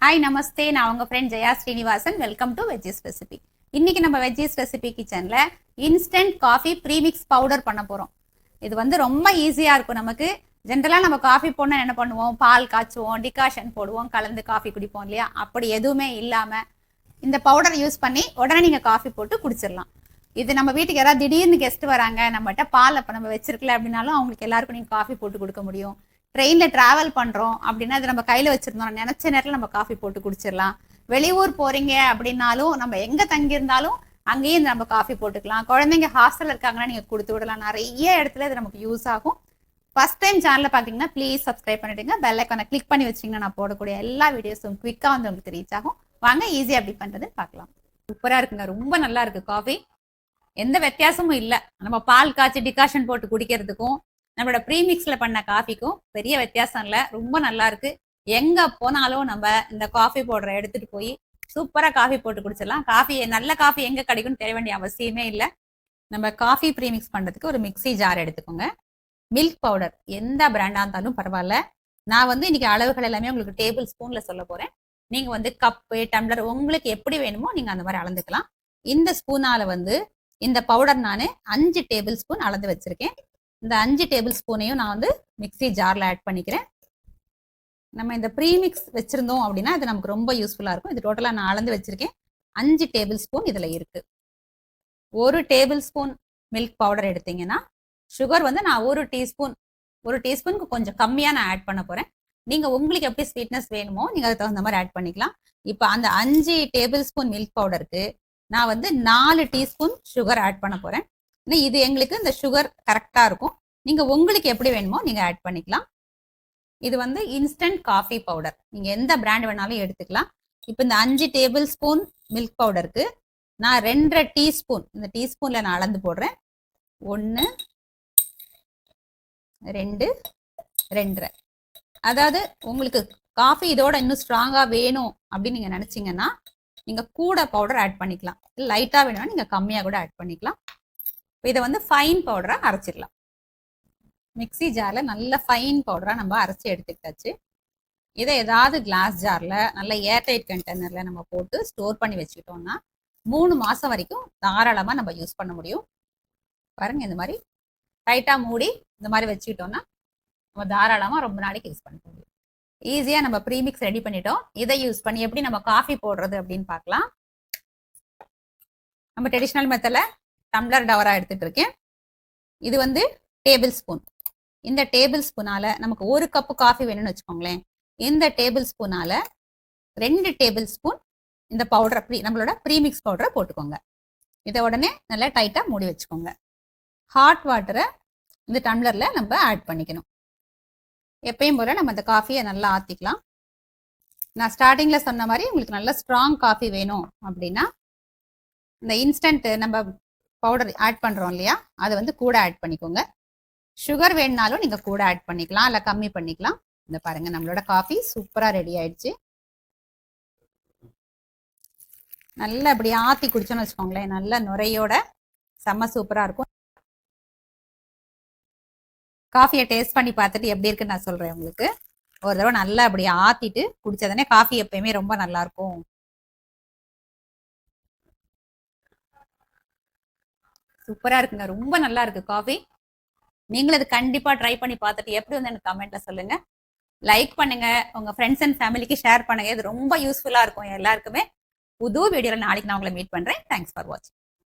Hi நமஸ்தே, நான் உங்க friend Jaya Srinivasan. Welcome to veggies recipe. இன்னைக்கு நம்ம வெஜ்ஜீஸ் ரெசிபி கிச்சன்ல இன்ஸ்டன்ட் காஃபி ப்ரீமிக்ஸ் பவுடர் பண்ண போறோம். இது வந்து ரொம்ப ஈஸியா இருக்கும். நமக்கு ஜென்ரலா நம்ம காஃபி போடணும் என்ன பண்ணுவோம், பால் காய்ச்சுவோம், டிகாஷன் போடுவோம், கலந்து காஃபி குடிப்போம் இல்லையா? அப்படி எதுவுமே இல்லாம இந்த பவுடர் யூஸ் பண்ணி உடனே நீங்க காஃபி போட்டு குடிச்சிடலாம். இது நம்ம வீட்டுக்கு யாராவது திடீர்னு கெஸ்ட் வராங்க, நம்மகிட்ட பால் அப்ப நம்ம வச்சிருக்கல அப்படின்னாலும் அவங்களுக்கு எல்லாருக்கும் நீங்க காஃபி போட்டு கொடுக்க முடியும். ட்ரெயினில் ட்ராவல் பண்ணுறோம் அப்படின்னா அது நம்ம கையில் வச்சுருந்தோம், நினச்ச நேரத்தில் நம்ம காஃபி போட்டு குடிச்சிடலாம். வெளியூர் போகிறீங்க அப்படின்னாலும் நம்ம எங்கே தங்கியிருந்தாலும் அங்கேயும் நம்ம காஃபி போட்டுக்கலாம். குழந்தைங்க ஹாஸ்டலில் இருக்காங்கன்னா நீங்கள் கொடுத்து விடலாம். நிறைய இடத்துல இது நமக்கு யூஸ் ஆகும். ஃபர்ஸ்ட் டைம் சேனலில் பார்த்தீங்கன்னா ப்ளீஸ் சப்ஸ்கிரைப் பண்ணிவிடுங்க. பெல் ஐக்கானை கிளிக் பண்ணி வச்சிங்கன்னா நான் போடக்கூடிய எல்லா வீடியோஸும் குவிக்காக வந்து உங்களுக்கு ரீச் ஆகும். வாங்க ஈஸியாக எப்படி பண்ணுறதுன்னு பார்க்கலாம். சூப்பராக இருக்குங்க, ரொம்ப நல்லா இருக்குது காஃபி. எந்த வித்தியாசமும் இல்லை. நம்ம பால் காய்ச்சி டிகாஷன் போட்டு குடிக்கிறதுக்கும் நம்மளோட ப்ரீமிக்ஸ்ல பண்ண காஃபிக்கும் பெரிய வித்தியாசம் இல்லை. ரொம்ப நல்லா இருக்கு. எங்க போனாலும் நம்ம இந்த காஃபி பவுடரை எடுத்துட்டு போய் சூப்பரா காஃபி போட்டு குடிச்சிடலாம். காஃபி நல்ல காஃபி எங்க கிடைக்கும்னு தெரிய வேண்டிய அவசியமே இல்லை. நம்ம காஃபி ப்ரீமிக்ஸ் பண்றதுக்கு ஒரு மிக்ஸி ஜார் எடுத்துக்கோங்க. மில்க் பவுடர் எந்த பிராண்டா இருந்தாலும் பரவாயில்ல. நான் வந்து இன்னைக்கு அளவுகள் எல்லாமே உங்களுக்கு டேபிள் ஸ்பூன்ல சொல்ல போறேன். நீங்க வந்து கப்பு டம்ளர் உங்களுக்கு எப்படி வேணுமோ நீங்க அந்த மாதிரி அளந்துக்கலாம். இந்த ஸ்பூனால வந்து இந்த பவுடர் நான் 5 டேபிள் ஸ்பூன் அளந்து வச்சிருக்கேன். இந்த 5 டேபிள் ஸ்பூனையும் நான் வந்து மிக்ஸி ஜார்ல ஆட் பண்ணிக்கிறேன். நம்ம இந்த ப்ரீமிக்ஸ் வச்சிருந்தோம் அப்படின்னா அது நமக்கு ரொம்ப யூஸ்ஃபுல்லா இருக்கும். இது டோட்டலா நான் அளந்து வச்சிருக்கேன். 5 டேபிள் ஸ்பூன் இதுல இருக்கு. 1 டேபிள் ஸ்பூன் மில்க் பவுடர் எடுத்தீங்கன்னா சுகர் வந்து நான் 1 டீஸ்பூனுக்கு கொஞ்சம் கம்மியா நான் ஆட் பண்ண போறேன். நீங்க உங்களுக்கு எப்படி ஸ்வீட்னஸ் வேணுமோ நீங்க அதுக்கு தகுந்த மாதிரி ஆட் பண்ணிக்கலாம். இப்போ அந்த 5 டேபிள் ஸ்பூன் மில்க் பவுடருக்கு நான் வந்து 4 டீஸ்பூன் சுகர் ஆட் பண்ண போறேன். இது எங்களுக்கு இந்த சுகர் கரெக்டா இருக்கும். நீங்க உங்களுக்கு எப்படி வேணுமோ நீங்க ஆட் பண்ணிக்கலாம். இது வந்து இன்ஸ்டன்ட் காஃபி பவுடர். நீங்க எந்த பிராண்ட் வேணாலும் எடுத்துக்கலாம். இப்போ இந்த 5 டேபிள் ஸ்பூன் மில்க் பவுடருக்கு நான் 2.5 டீஸ்பூன், இந்த டீஸ்பூன்ல நான் அளந்து போடுறேன். 1 2 2.5. அதாவது உங்களுக்கு காஃபி இதோட இன்னும் ஸ்ட்ராங்கா வேணும் அப்படின்னு நீங்க நினைச்சீங்கன்னா நீங்க கூட பவுடர் ஆட் பண்ணிக்கலாம். லைட்டா வேணும்னா நீங்க கம்மியா கூட ஆட் பண்ணிக்கலாம். இதை வந்து ஃபைன் பவுடரா அரைச்சிடலாம். மிக்ஸி ஜார்ல நல்ல ஃபைன் பவுடரா நம்ம அரைச்சி எடுத்துக்கிட்டாச்சு. இதை ஏதாவது கிளாஸ் ஜார்ல நல்ல ஏர்டைட் கண்டெய்னர்ல நம்ம போட்டு ஸ்டோர் பண்ணி வச்சுக்கிட்டோம்னா 3 மாசம் வரைக்கும் தாராளமா நம்ம யூஸ் பண்ண முடியும். பாருங்க, இந்த மாதிரி டைட்டா மூடி இந்த மாதிரி வச்சுக்கிட்டோம்னா நம்ம தாராளமா ரொம்ப நாளைக்கு யூஸ் பண்ண முடியும். ஈஸியா நம்ம ப்ரீமிக்ஸ் ரெடி பண்ணிட்டோம். இதை யூஸ் பண்ணி எப்படி நம்ம காஃபி போடுறது அப்படின்னு பார்க்கலாம். நம்ம ட்ரெடிஷ்னல் மெத்தட்ல டம்ளர் டவரா எடுத்துட்டு இருக்கேன். இது வந்து டேபிள் ஸ்பூன். இந்த டேபிள் ஸ்பூனால நமக்கு 1 கப்பு காஃபி வேணும்னு வச்சுக்கோங்களேன். இந்த டேபிள் ஸ்பூனால 2 டேபிள் ஸ்பூன் இந்த பவுடர் நம்மளோட ப்ரீமிக்ஸ் பவுடரை போட்டுக்கோங்க. இதை உடனே நல்லா டைட்டா மூடி வச்சுக்கோங்க. ஹாட் வாட்டரை இந்த டம்ளர்ல நம்ம ஆட் பண்ணிக்கணும். எப்பயும் போல நம்ம இந்த காஃபியை நல்லா ஆத்திக்கலாம். நான் ஸ்டார்டிங்ல சொன்ன மாதிரி உங்களுக்கு நல்ல ஸ்ட்ராங் காஃபி வேணும் அப்படின்னா இந்த இன்ஸ்டன்ட் நம்ம பவுடர் ஆட் பண்றோம் இல்லையா, அதை வந்து கூட ஆட் பண்ணிக்கோங்க. சுகர் வேணுனாலும் நீங்க கூட ஆட் பண்ணிக்கலாம், இல்ல கம்மி பண்ணிக்கலாம். இந்த பாருங்க, நம்மளோட காஃபி சூப்பரா ரெடி ஆயிடுச்சு. நல்லா இப்படி ஆத்தி குடிச்சோன்னு வச்சுக்கோங்களேன், நல்ல நுரையோட செம்ம சூப்பரா இருக்கும். காஃபியை டேஸ்ட் பண்ணி பார்த்துட்டு எப்படி இருக்குன்னு நான் சொல்றேன் உங்களுக்கு. ஒரு தடவை நல்லா அப்படி ஆத்திட்டு குடிச்சதானே காஃபி எப்பயுமே ரொம்ப நல்லா இருக்கும். சூப்பரா இருக்குங்க, ரொம்ப நல்லா இருக்கு காஃபி. நீங்களும் இது கண்டிப்பா ட்ரை பண்ணி பார்த்துட்டு எப்படி வந்து எனக்கு கமெண்ட்ல சொல்லுங்க. லைக் பண்ணுங்க, உங்க ஃப்ரெண்ட்ஸ் அண்ட் ஃபேமிலிக்கு ஷேர் பண்ணுங்க. இது ரொம்ப யூஸ்ஃபுல்லா இருக்கும் எல்லாருக்குமே. புது வீடியோல நாளைக்கு நான் உங்களை மீட் பண்றேன். தேங்க்ஸ் ஃபார் வாட்சிங்.